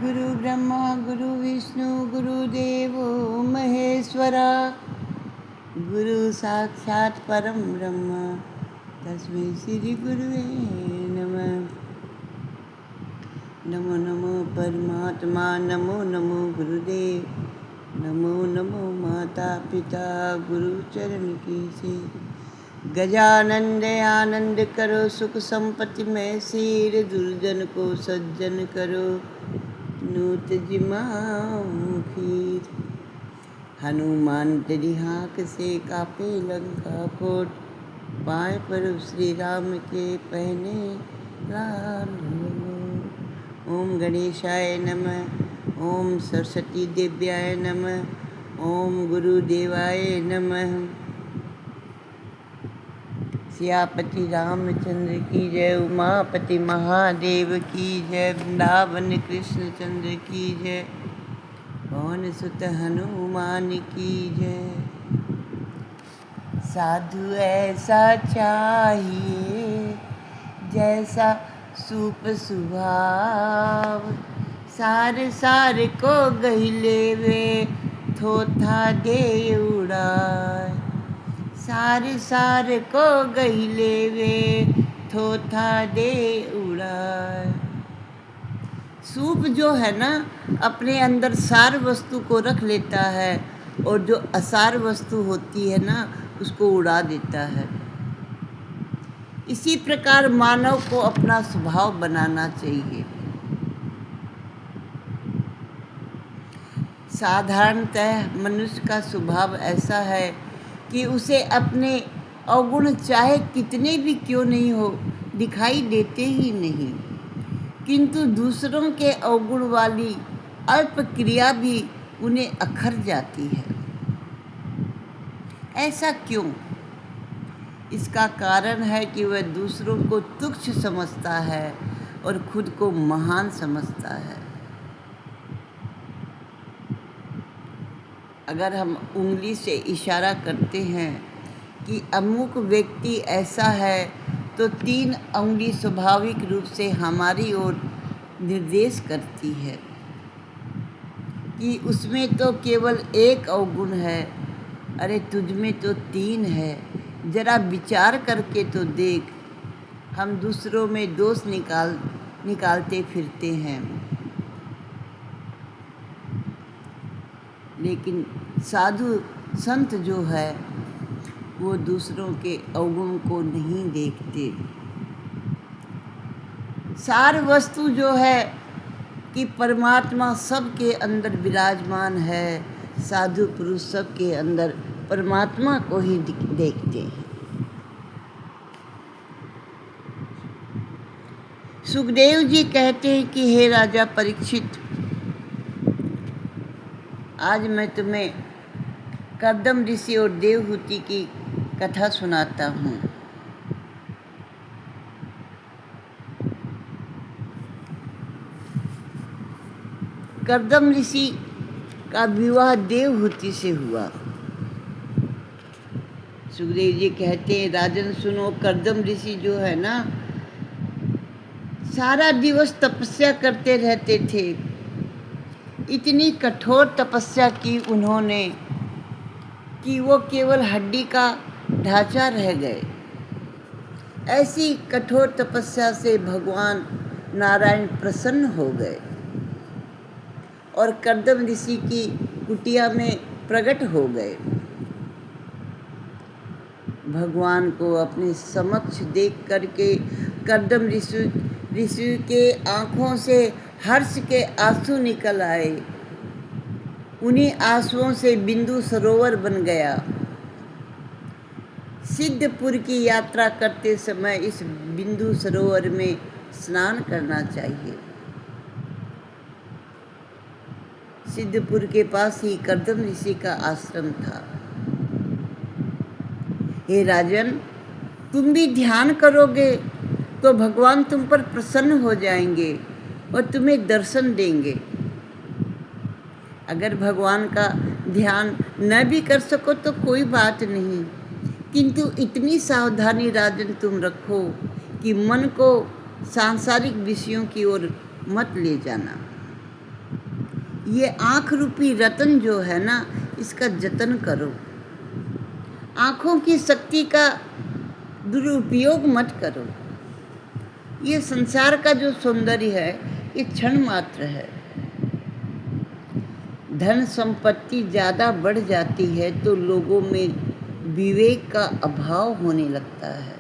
गुरु ब्रह्मा गुरु विष्णु गुरुदेवो महेश्वरा गुरु साक्षात् परम ब्रह्म तस्मै श्री गुरुवे नमः। नमो नमो परमात्मा नमो नमो गुरुदेव नमो नमो माता पिता गुरु चरण की से गजानंद आनंद करो सुख संपत्ति में सिर दुर्जन को सज्जन करो नूत जिमाऊं खीर। हनुमान तेरी हाँक से कापे लंका कोट पाए पर श्री राम के पहने लाल लंगोट। ओम गणेशाय नमः ओम सरस्वती देव्याय नमः ओम गुरुदेवाय नमः। सियापति रामचंद्र की जय उमापति महादेव की जय वृंदावन कृष्ण चंद्र की जय पवन सुत हनुमान की जय। साधु ऐसा चाहिए जैसा सूप सुभाव सार सार को गहिले वे थोथा दे उड़ाए। सारे सार को गहिले वे थोथा दे उड़ाए। सूप जो है ना अपने अंदर सार वस्तु को रख लेता है और जो असार वस्तु होती है ना उसको उड़ा देता है। इसी प्रकार मानव को अपना स्वभाव बनाना चाहिए। साधारणतः मनुष्य का स्वभाव ऐसा है कि उसे अपने अवगुण चाहे कितने भी क्यों नहीं हो दिखाई देते ही नहीं, किंतु दूसरों के अवगुण वाली अल्प क्रिया भी उन्हें अखर जाती है। ऐसा क्यों? इसका कारण है कि वह दूसरों को तुच्छ समझता है और खुद को महान समझता है। अगर हम उंगली से इशारा करते हैं कि अमुक व्यक्ति ऐसा है तो 3 उंगली स्वाभाविक रूप से हमारी ओर निर्देश करती है कि उसमें तो केवल 1 अवगुण है, अरे तुझ में तो 3 है। जरा विचार करके तो देख। हम दूसरों में दोष निकालते फिरते हैं, लेकिन साधु संत जो है वो दूसरों के अवगुण को नहीं देखते। सार वस्तु जो है कि परमात्मा सबके अंदर विराजमान है, साधु पुरुष सबके अंदर परमात्मा को ही देखते हैं। सुखदेव जी कहते हैं कि हे राजा परीक्षित, आज मैं तुम्हें कर्दम ऋषि और देवहूति की कथा सुनाता हूँ। कर्दम ऋषि का विवाह देवहूति से हुआ। सुखदेव जी कहते हैं राजन सुनो, कर्दम ऋषि जो है ना सारा दिवस तपस्या करते रहते थे। इतनी कठोर तपस्या की उन्होंने कि वो केवल हड्डी का ढांचा रह गए। ऐसी कठोर तपस्या से भगवान नारायण प्रसन्न हो गए और कर्दम ऋषि की कुटिया में प्रकट हो गए। भगवान को अपने समक्ष देख करके कर्दम ऋषि के आँखों से हर्ष के आंसू निकल आए। उन्हीं आंसुओं से बिंदु सरोवर बन गया। सिद्धपुर की यात्रा करते समय इस बिंदु सरोवर में स्नान करना चाहिए। सिद्धपुर के पास ही कर्दम ऋषि का आश्रम था। हे राजन, तुम भी ध्यान करोगे तो भगवान तुम पर प्रसन्न हो जाएंगे और तुम्हें दर्शन देंगे। अगर भगवान का ध्यान न भी कर सको तो कोई बात नहीं, किंतु इतनी सावधानी राजन तुम रखो कि मन को सांसारिक विषयों की ओर मत ले जाना। ये आँख रूपी रतन जो है ना, इसका जतन करो। आँखों की शक्ति का दुरुपयोग मत करो। ये संसार का जो सौंदर्य है ये क्षण मात्र है। धन संपत्ति ज़्यादा बढ़ जाती है तो लोगों में विवेक का अभाव होने लगता है।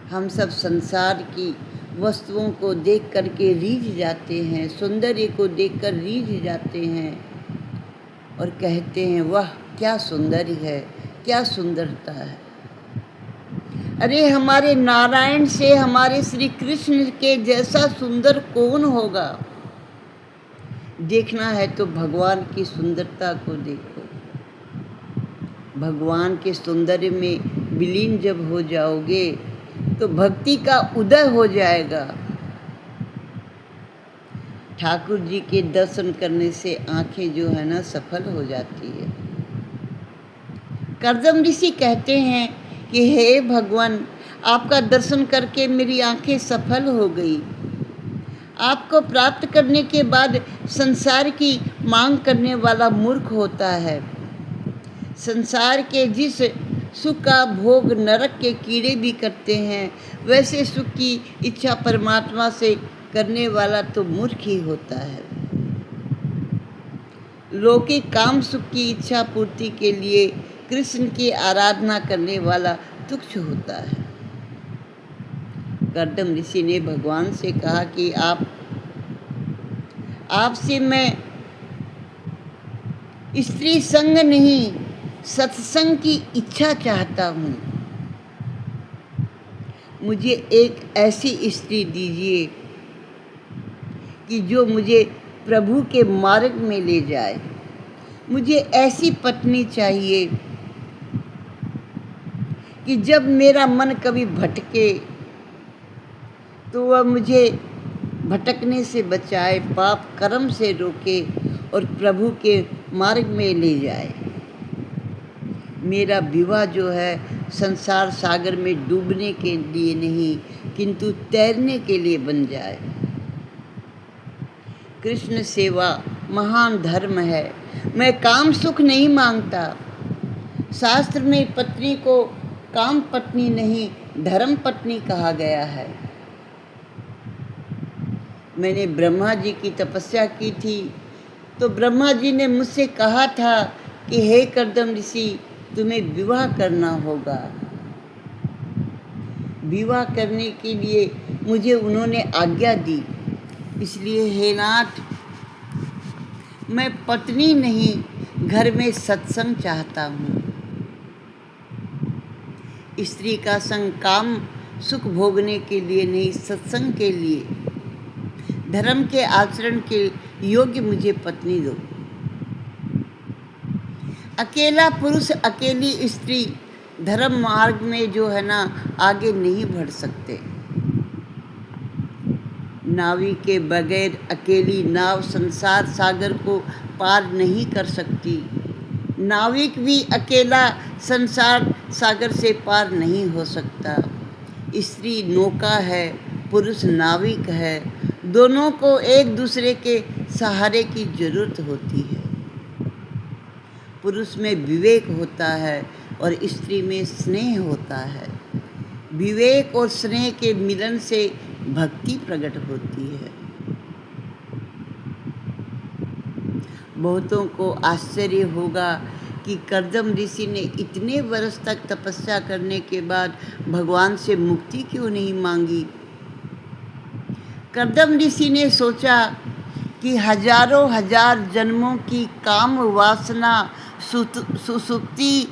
हम सब संसार की वस्तुओं को देख कर के रीझ जाते हैं, सौंदर्य को देखकर रीझ जाते हैं और कहते हैं वाह क्या सौंदर्य है, क्या सुंदरता है। अरे हमारे नारायण से, हमारे श्री कृष्ण के जैसा सुंदर कौन होगा। देखना है तो भगवान की सुंदरता को देखो। भगवान के सौंदर्य में विलीन जब हो जाओगे तो भक्ति का उदय हो जाएगा। ठाकुर जी के दर्शन करने से आंखें जो है ना सफल हो जाती है। कर्दम ऋषि कहते हैं कि हे भगवान, आपका दर्शन करके मेरी आंखें सफल हो गई। आपको प्राप्त करने के बाद संसार की मांग करने वाला मूर्ख होता है। संसार के जिस सुख का भोग नरक के कीड़े भी करते हैं, वैसे सुख की इच्छा परमात्मा से करने वाला तो मूर्ख ही होता है। लौकिक काम सुख की इच्छा पूर्ति के लिए कृष्ण की आराधना करने वाला तुच्छ होता है। कर्दम ऋषि ने भगवान से कहा कि आपसे मैं स्त्री संग नहीं, सत्संग की इच्छा चाहता हूँ। मुझे एक ऐसी स्त्री दीजिए कि जो मुझे प्रभु के मार्ग में ले जाए। मुझे ऐसी पत्नी चाहिए कि जब मेरा मन कभी भटके तो वह मुझे भटकने से बचाए, पाप कर्म से रोके और प्रभु के मार्ग में ले जाए। मेरा विवाह जो है संसार सागर में डूबने के लिए नहीं, किंतु तैरने के लिए बन जाए। कृष्ण सेवा महान धर्म है। मैं काम सुख नहीं मांगता। शास्त्र में पत्नी को काम पत्नी नहीं, धर्म पत्नी कहा गया है। मैंने ब्रह्मा जी की तपस्या की थी तो ब्रह्मा जी ने मुझसे कहा था कि हे कर्दम ऋषि, तुम्हें विवाह करना होगा। विवाह करने के लिए मुझे उन्होंने आज्ञा दी। इसलिए हे नाथ, मैं पत्नी नहीं, घर में सत्संग चाहता हूँ। स्त्री का संग काम सुख भोगने के लिए नहीं, सत्संग के लिए, धर्म के आचरण के योग्य मुझे पत्नी दो। अकेला पुरुष, अकेली स्त्री धर्म मार्ग में जो है ना आगे नहीं बढ़ सकते। नावी के बगैर अकेली नाव संसार सागर को पार नहीं कर सकती। नाविक भी अकेला संसार सागर से पार नहीं हो सकता। स्त्री नौका है, पुरुष नाविक है। दोनों को एक दूसरे के सहारे की जरूरत होती है। पुरुष में विवेक होता है और स्त्री में स्नेह होता है। विवेक और स्नेह के मिलन से भक्ति प्रकट होती है। बहुतों को आश्चर्य होगा कि कर्दम ऋषि ने इतने वर्ष तक तपस्या करने के बाद भगवान से मुक्ति क्यों नहीं मांगी। कर्दम ऋषि ने सोचा कि हजारों हजार जन्मों की काम वासना सुसुप्ति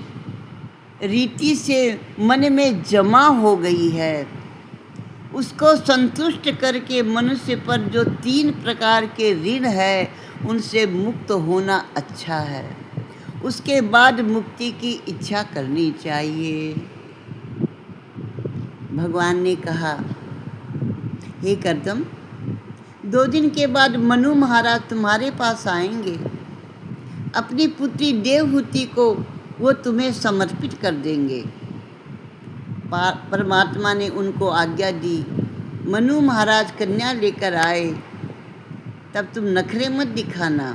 रीति से मन में जमा हो गई है। उसको संतुष्ट करके मनुष्य पर जो 3 प्रकार के ऋण है उनसे मुक्त होना अच्छा है। उसके बाद मुक्ति की इच्छा करनी चाहिए। भगवान ने कहा, हे कर्दम, 2 दिन के बाद मनु महाराज तुम्हारे पास आएंगे। अपनी पुत्री देवहूति को वो तुम्हें समर्पित कर देंगे। परमात्मा ने उनको आज्ञा दी। मनु महाराज कन्या लेकर आए तब तुम नखरे मत दिखाना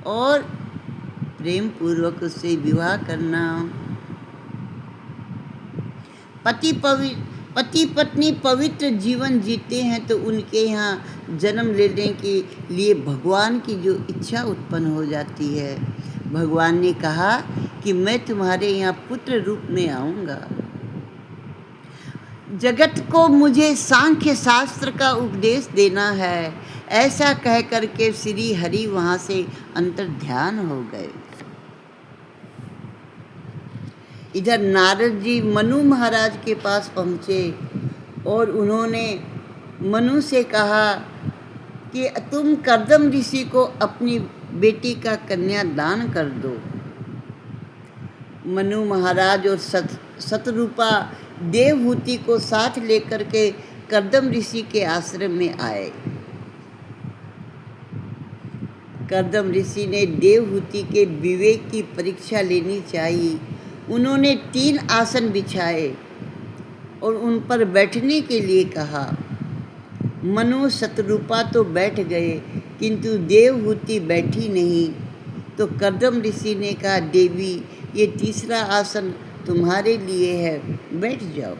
और प्रेम पूर्वक उससे विवाह करना। पति पत्नी पवित्र जीवन जीते हैं तो उनके यहाँ जन्म लेने के लिए भगवान की जो इच्छा उत्पन्न हो जाती है। भगवान ने कहा कि मैं तुम्हारे यहाँ पुत्र रूप में आऊँगा। जगत को मुझे सांख्य शास्त्र का उपदेश देना है, ऐसा कह करके श्री हरि वहाँ से अंतर्ध्यान हो गए। इधर नारद जी मनु महाराज के पास पहुँचे और उन्होंने मनु से कहा कि तुम कर्दम ऋषि को अपनी बेटी का कन्यादान कर दो। मनु महाराज और शतरूपा देवहूति को साथ लेकर के कर्दम ऋषि के आश्रम में आए। कर्दम ऋषि ने देवहूति के विवेक की परीक्षा लेनी चाहिए। उन्होंने 3 आसन बिछाए और उन पर बैठने के लिए कहा। मनु शतरूपा तो बैठ गए किंतु देवहूति बैठी नहीं। तो कर्दम ऋषि ने कहा, देवी ये तीसरा आसन तुम्हारे लिए है, बैठ जाओ।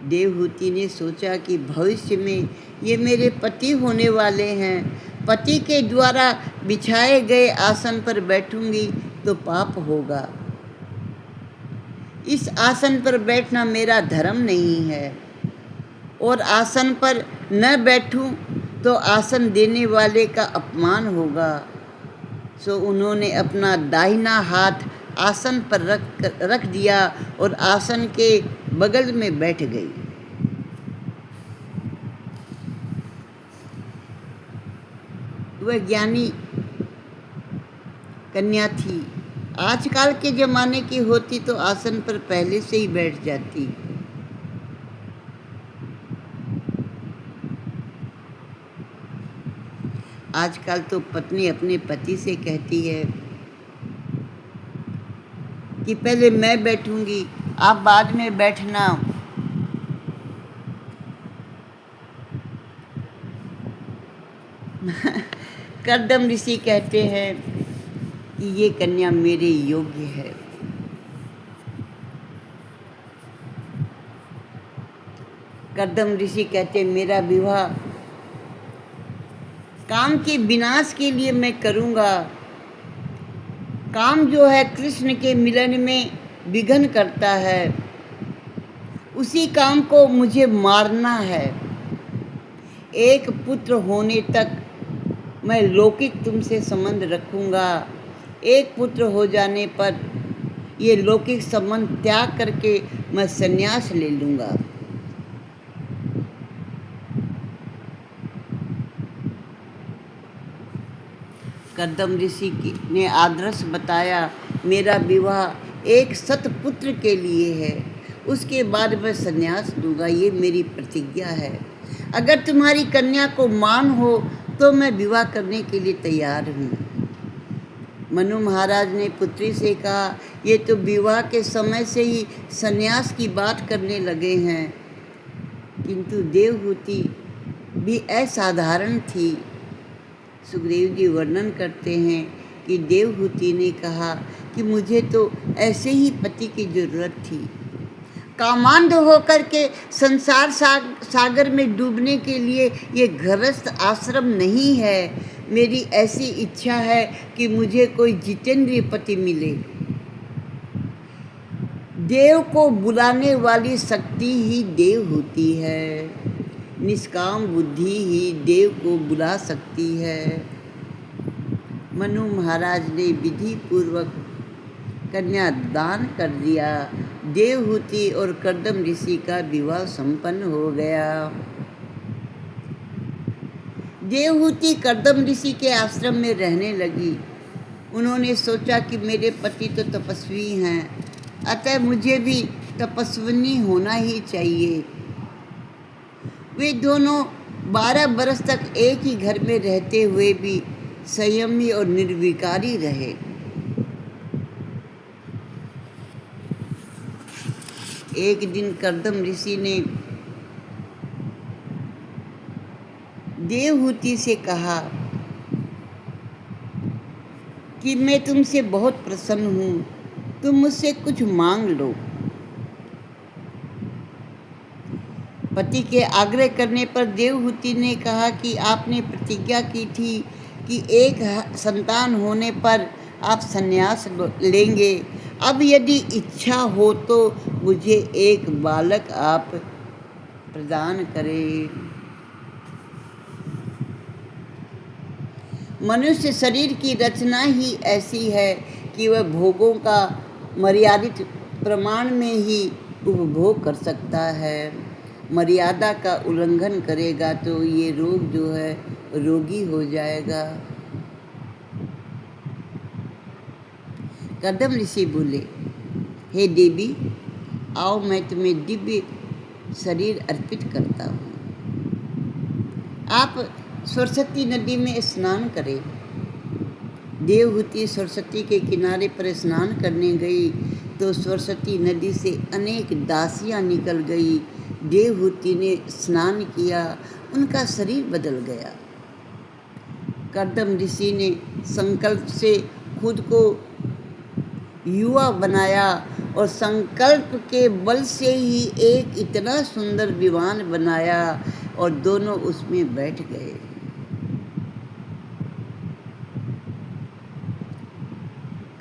देवहूति ने सोचा कि भविष्य में ये मेरे पति होने वाले हैं, पति के द्वारा बिछाए गए आसन पर बैठूंगी तो पाप होगा। इस आसन पर बैठना मेरा धर्म नहीं है और आसन पर न बैठूं तो आसन देने वाले का अपमान होगा। सो उन्होंने अपना दाहिना हाथ आसन पर रख दिया और आसन के बगल में बैठ गई। वह ज्ञानी कन्या थी। आजकल के ज़माने की होती तो आसन पर पहले से ही बैठ जाती। आजकल तो पत्नी अपने पति से कहती है कि पहले मैं बैठूंगी, आप बाद में बैठना। कर्दम ऋषि कहते हैं कि ये कन्या मेरे योग्य है। कर्दम ऋषि कहते मेरा विवाह काम के विनाश के लिए मैं करूँगा। काम जो है कृष्ण के मिलन में विघ्न करता है, उसी काम को मुझे मारना है। एक पुत्र होने तक मैं लौकिक तुमसे संबंध रखूँगा। एक पुत्र हो जाने पर ये लौकिक संबंध त्याग करके मैं संन्यास ले लूँगा। कर्दम ऋषि ने आदर्श बताया, मेरा विवाह एक सतपुत्र के लिए है, उसके बाद मैं संन्यास दूंगा, ये मेरी प्रतिज्ञा है। अगर तुम्हारी कन्या को मान हो तो मैं विवाह करने के लिए तैयार हूँ। मनु महाराज ने पुत्री से कहा, ये तो विवाह के समय से ही संन्यास की बात करने लगे हैं। किंतु देवहूति भी असाधारण थी। सुखदेव जी वर्णन करते हैं कि देवहूति ने कहा कि मुझे तो ऐसे ही पति की ज़रूरत थी। कामांध होकर के संसार सागर में डूबने के लिए ये गृहस्थ आश्रम नहीं है। मेरी ऐसी इच्छा है कि मुझे कोई जितेंद्रिय पति मिले। देव को बुलाने वाली शक्ति ही देव होती है। निष्काम बुद्धि ही देव को बुला सकती है। मनु महाराज ने विधि पूर्वक कन्यादान कर दिया। देवहूति और कर्दम ऋषि का विवाह संपन्न हो गया। देवहूति कर्दम ऋषि के आश्रम में रहने लगी। उन्होंने सोचा कि मेरे पति तो तपस्वी हैं, अतः मुझे भी तपस्विनी होना ही चाहिए। वे दोनों 12 बरस तक एक ही घर में रहते हुए भी संयमी और निर्विकारी रहे। एक दिन कर्दम ऋषि ने देवहूति से कहा कि मैं तुमसे बहुत प्रसन्न हूँ, तुम मुझसे कुछ मांग लो। पति के आग्रह करने पर देवहूति ने कहा कि आपने प्रतिज्ञा की थी कि एक संतान होने पर आप संन्यास लेंगे। अब यदि इच्छा हो तो मुझे एक बालक आप प्रदान करें। मनुष्य शरीर की रचना ही ऐसी है कि वह भोगों का मर्यादित प्रमाण में ही उपभोग कर सकता है। मर्यादा का उल्लंघन करेगा तो ये रोग जो है रोगी हो जाएगा। कर्दम ऋषि बोले, हे देवी, आओ मैं तुम्हें दिव्य शरीर अर्पित करता हूँ। आप सरस्वती नदी में स्नान करें। देवहूति सरस्वती के किनारे पर स्नान करने गई तो सरस्वती नदी से अनेक दासियाँ निकल गई। देवहूति ने स्नान किया, उनका शरीर बदल गया। कर्दम ऋषि ने संकल्प से खुद को युवा बनाया और संकल्प के बल से ही एक इतना सुंदर विमान बनाया और दोनों उसमें बैठ गए।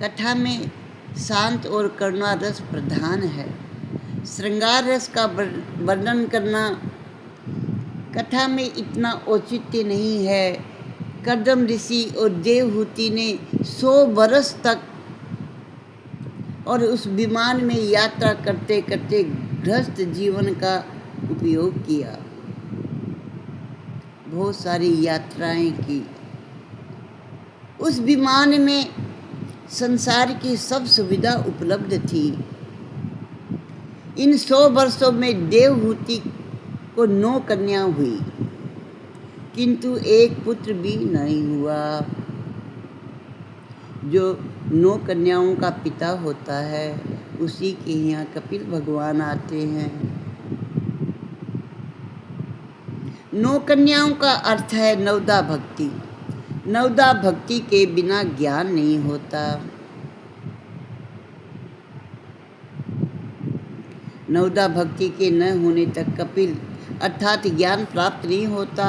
कथा में शांत और करुणा रस प्रधान है। श्रृंगार रस का वर्णन करना कथा में इतना औचित्य नहीं है। कर्दम ऋषि और देवहूति ने 100 वर्ष तक और उस विमान में यात्रा करते करते गृहस्थ जीवन का उपयोग किया। बहुत सारी यात्राएं की। उस विमान में संसार की सब सुविधा उपलब्ध थी। इन 100 वर्षों में देवहूति को 9 कन्या हुई, किंतु एक पुत्र भी नहीं हुआ। जो 9 कन्याओं का पिता होता है उसी के यहाँ कपिल भगवान आते हैं। 9 कन्याओं का अर्थ है नवदा भक्ति। नवदा भक्ति के बिना ज्ञान नहीं होता। नवदा भक्ति के न होने तक कपिल अर्थात ज्ञान प्राप्त नहीं होता।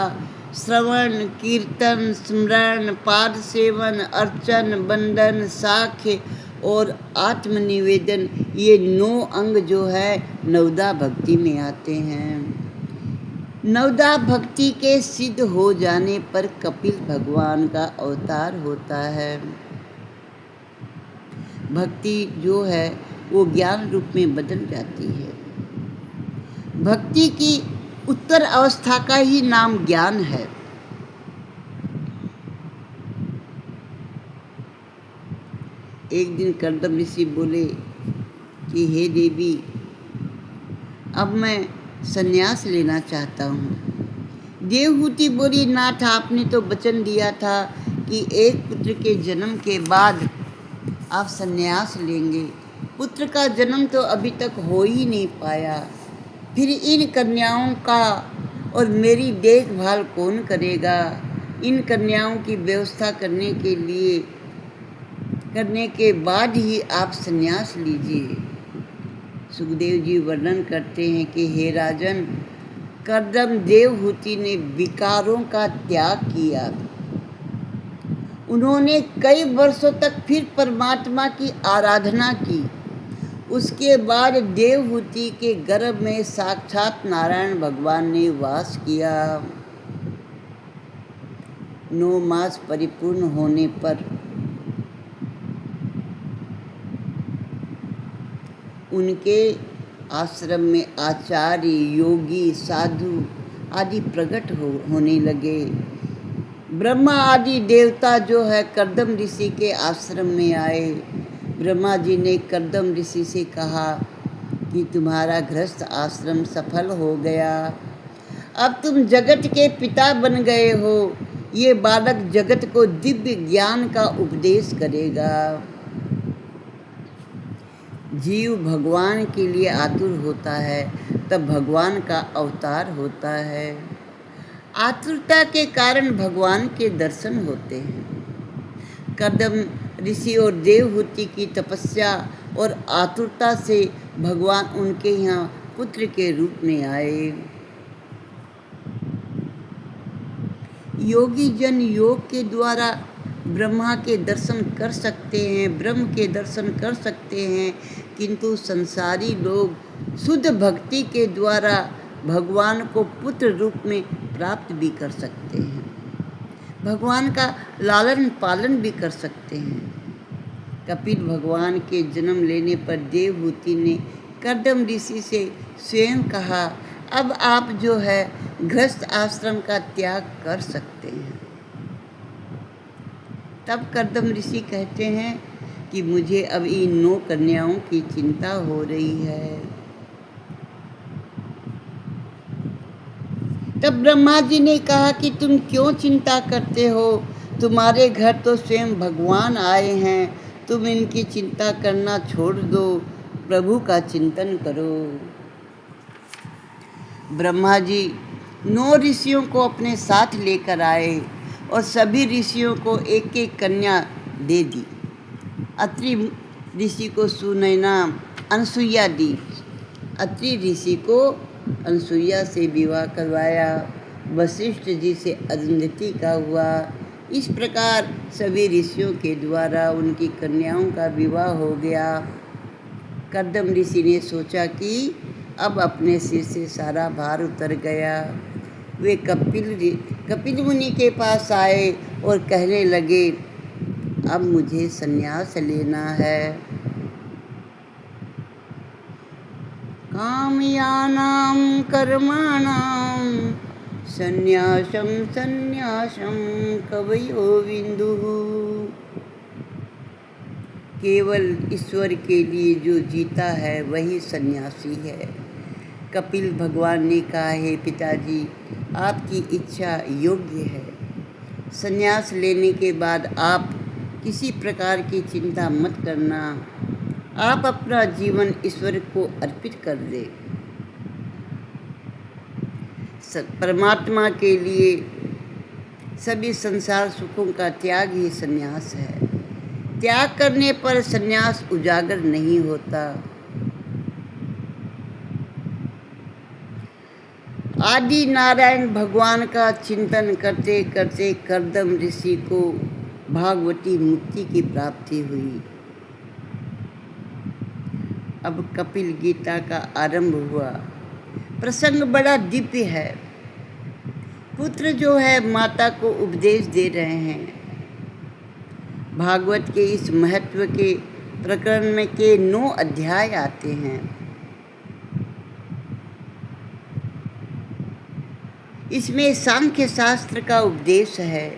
श्रवण, कीर्तन, स्मरण, पाद सेवन, अर्चन, बंदन, साख्य और आत्मनिवेदन, ये 9 अंग जो है नवदा भक्ति में आते हैं। नवदा भक्ति के सिद्ध हो जाने पर कपिल भगवान का अवतार होता है। भक्ति जो है वो ज्ञान रूप में बदल जाती है। भक्ति की उत्तर अवस्था का ही नाम ज्ञान है। एक दिन कर्दम ऋषि बोले कि हे देवी, अब मैं संन्यास लेना चाहता हूँ। देवहूति बोली, नाथ आपने तो वचन दिया था कि एक पुत्र के जन्म के बाद आप संन्यास लेंगे। पुत्र का जन्म तो अभी तक हो ही नहीं पाया, फिर इन कन्याओं का और मेरी देखभाल कौन करेगा? इन कन्याओं की व्यवस्था करने के बाद ही आप संन्यास लीजिए। सुखदेव जी वर्णन करते हैं कि हे राजन, कर्दम देवहूति ने विकारों का त्याग किया। उन्होंने कई वर्षों तक फिर परमात्मा की आराधना की। उसके बाद देवहूति के गर्भ में साक्षात नारायण भगवान ने वास किया। 9 मास परिपूर्ण होने पर उनके आश्रम में आचार्य, योगी, साधु आदि प्रकट होने लगे। ब्रह्मा आदि देवता जो है कर्दम ऋषि के आश्रम में आए। ब्रह्मा जी ने कर्दम ऋषि से कहा कि तुम्हारा गृहस्थ आश्रम सफल हो गया, अब तुम जगत के पिता बन गए हो। ये बालक जगत को दिव्य ज्ञान का उपदेश करेगा। जीव भगवान के लिए आतुर होता है तब भगवान का अवतार होता है। आतुरता के कारण भगवान के दर्शन होते हैं। कर्दम ऋषि और देवहूति की तपस्या और आतुरता से भगवान उनके यहाँ पुत्र के रूप में आए। योगी जन योग के द्वारा ब्रह्मा के दर्शन कर सकते हैं, ब्रह्म के दर्शन कर सकते हैं, किंतु संसारी लोग शुद्ध भक्ति के द्वारा भगवान को पुत्र रूप में प्राप्त भी कर सकते हैं, भगवान का लालन पालन भी कर सकते हैं। कपिल भगवान के जन्म लेने पर देवहूति ने कर्दम ऋषि से स्वयं कहा, अब आप जो है गृहस्थ आश्रम का त्याग कर सकते हैं। तब कर्दम ऋषि कहते हैं कि मुझे अब इन 9 कन्याओं की चिंता हो रही है। तब ब्रह्मा जी ने कहा कि तुम क्यों चिंता करते हो, तुम्हारे घर तो स्वयं भगवान आए हैं, तुम इनकी चिंता करना छोड़ दो, प्रभु का चिंतन करो। ब्रह्मा जी 9 ऋषियों को अपने साथ लेकर आए और सभी ऋषियों को एक एक कन्या दे दी। अत्रि ऋषि को सुनैना अनसुईया दी, अत्रि ऋषि को अनसुईया से विवाह करवाया, वशिष्ठ जी से अरुंधति का हुआ। इस प्रकार सभी ऋषियों के द्वारा उनकी कन्याओं का विवाह हो गया। कर्दम ऋषि ने सोचा कि अब अपने सिर से सारा भार उतर गया। वे कपिल मुनि के पास आए और कहने लगे, अब मुझे संन्यास लेना है। कामयानां कर्माणां संन्यासं संन्यासं कवयो विन्दुः। केवल ईश्वर के लिए जो जीता है वही सन्यासी है। कपिल भगवान ने कहा, हे पिताजी, आपकी इच्छा योग्य है। संन्यास लेने के बाद आप किसी प्रकार की चिंता मत करना, आप अपना जीवन ईश्वर को अर्पित कर दे। परमात्मा के लिए सभी संसार सुखों का त्याग ही संन्यास है। त्याग करने पर संन्यास उजागर नहीं होता। आदि नारायण भगवान का चिंतन करते करते कर्दम ऋषि को भागवती मुक्ति की प्राप्ति हुई। अब कपिल गीता का आरंभ हुआ। प्रसंग बड़ा दिव्य है। पुत्र जो है माता को उपदेश दे रहे हैं। भागवत के इस महत्व के प्रकरण में के 9 अध्याय आते हैं। इसमें सांख्य शास्त्र का उपदेश है।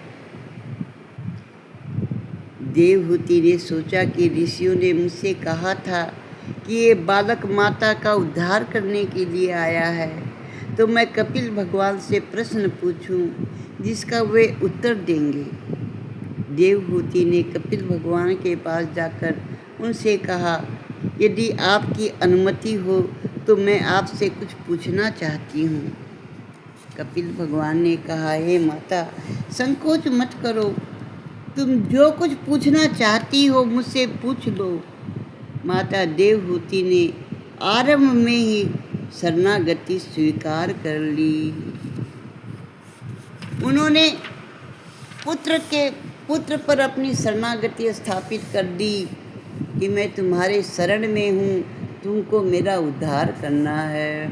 देवहूति ने सोचा कि ऋषियों ने मुझसे कहा था कि ये बालक माता का उद्धार करने के लिए आया है, तो मैं कपिल भगवान से प्रश्न पूछूं जिसका वे उत्तर देंगे। देवहूति ने कपिल भगवान के पास जाकर उनसे कहा, यदि आपकी अनुमति हो तो मैं आपसे कुछ पूछना चाहती हूँ। कपिल भगवान ने कहा, हे माता, संकोच मत करो, तुम जो कुछ पूछना चाहती हो मुझसे पूछ लो। माता देवहूति ने आरंभ में ही शरणागति स्वीकार कर ली। उन्होंने पुत्र पर अपनी शरणागति स्थापित कर दी कि मैं तुम्हारे शरण में हूँ, तुमको मेरा उद्धार करना है।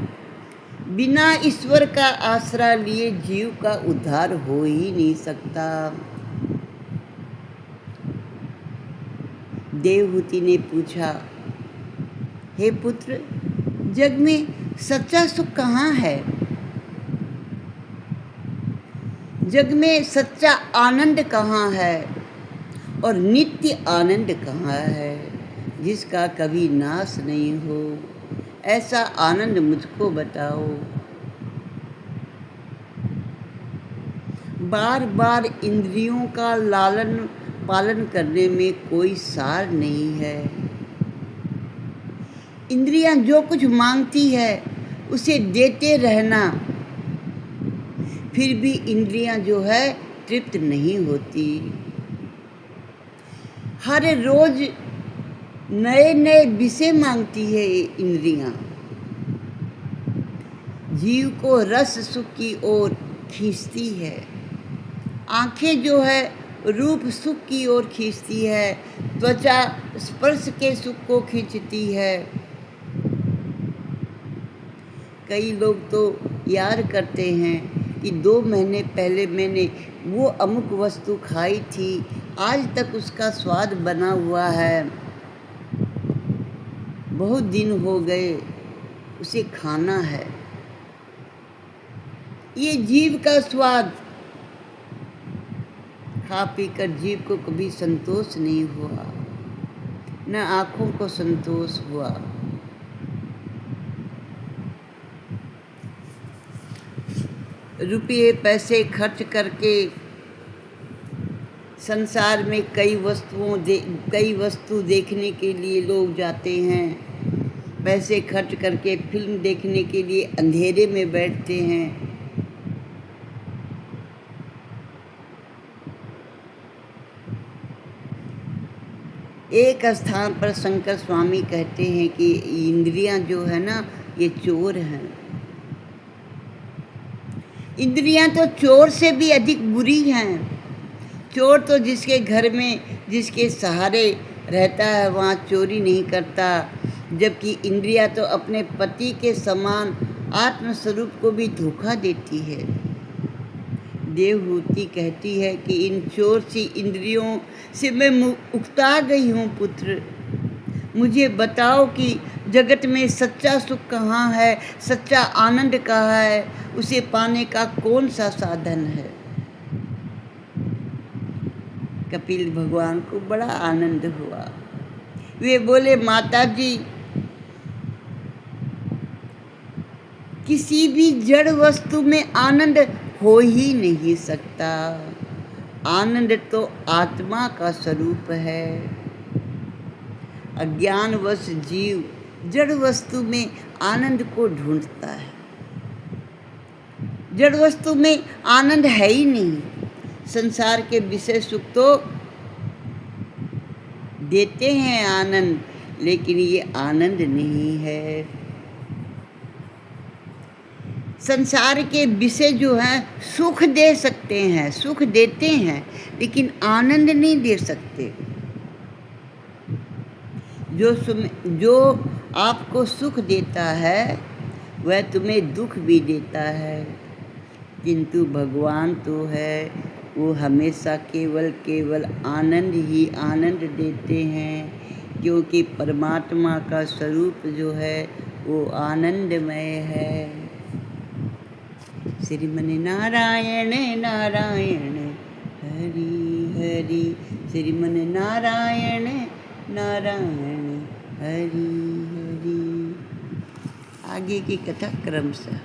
बिना ईश्वर का आसरा लिए जीव का उद्धार हो ही नहीं सकता। देवहूति ने पूछा, हे पुत्र, जग में सच्चा सुख कहाँ है? जग में सच्चा आनंद कहाँ है और नित्य आनंद कहाँ है जिसका कभी नाश नहीं हो? ऐसा आनंद मुझको बताओ। बार बार इंद्रियों का लालन पालन करने में कोई सार नहीं है। इंद्रियां जो कुछ मांगती है उसे देते रहना, फिर भी इंद्रियां जो है तृप्त नहीं होती। हर रोज नए नए विषय मांगती है इंद्रियां। जीव को रस सुख की ओर खींचती है। आंखें जो है रूप सुख की ओर खींचती है, त्वचा स्पर्श के सुख को खींचती है। कई लोग तो याद करते हैं कि 2 महीने पहले मैंने वो अमुक वस्तु खाई थी, आज तक उसका स्वाद बना हुआ है, बहुत दिन हो गए, उसे खाना है। ये जीव का स्वाद। खा पी कर जीव को कभी संतोष नहीं हुआ, न आँखों को संतोष हुआ। रुपये पैसे खर्च करके संसार में कई वस्तु देखने के लिए लोग जाते हैं। पैसे खर्च करके फिल्म देखने के लिए अंधेरे में बैठते हैं। एक स्थान पर शंकर स्वामी कहते हैं कि इंद्रियां जो है ना, ये चोर हैं। इंद्रियां तो चोर से भी अधिक बुरी हैं। चोर तो जिसके घर में जिसके सहारे रहता है वहाँ चोरी नहीं करता, जबकि इंद्रियां तो अपने पति के समान आत्मस्वरूप को भी धोखा देती है। देवहूति कहती है कि इन चोर सी इंद्रियों से मैं उकता गई हूँ पुत्र। मुझे बताओ कि जगत में सच्चा सुख कहाँ है, सच्चा आनंद कहाँ है, उसे पाने का कौन सा साधन है। कपिल भगवान को बड़ा आनंद हुआ। वे बोले, माता जी, किसी भी जड़ वस्तु में आनंद हो ही नहीं सकता। आनंद तो आत्मा का स्वरूप है। अज्ञानवश जीव जड़ वस्तु में आनंद को ढूंढता है। जड़ वस्तु में आनंद है ही नहीं। संसार के विषय सुख तो देते हैं आनंद, लेकिन ये आनंद नहीं है। संसार के विषय जो हैं सुख दे सकते हैं, सुख देते हैं, लेकिन आनंद नहीं दे सकते। जो आपको सुख देता है वह तुम्हें दुख भी देता है, किंतु भगवान तो है वो हमेशा केवल आनंद ही आनंद देते हैं, क्योंकि परमात्मा का स्वरूप जो है वो आनंदमय है। श्रीमन नारायण नारायण हरि हरि, श्रीमन नारायण नारायण हरि हरि। आगे की कथा क्रमशः।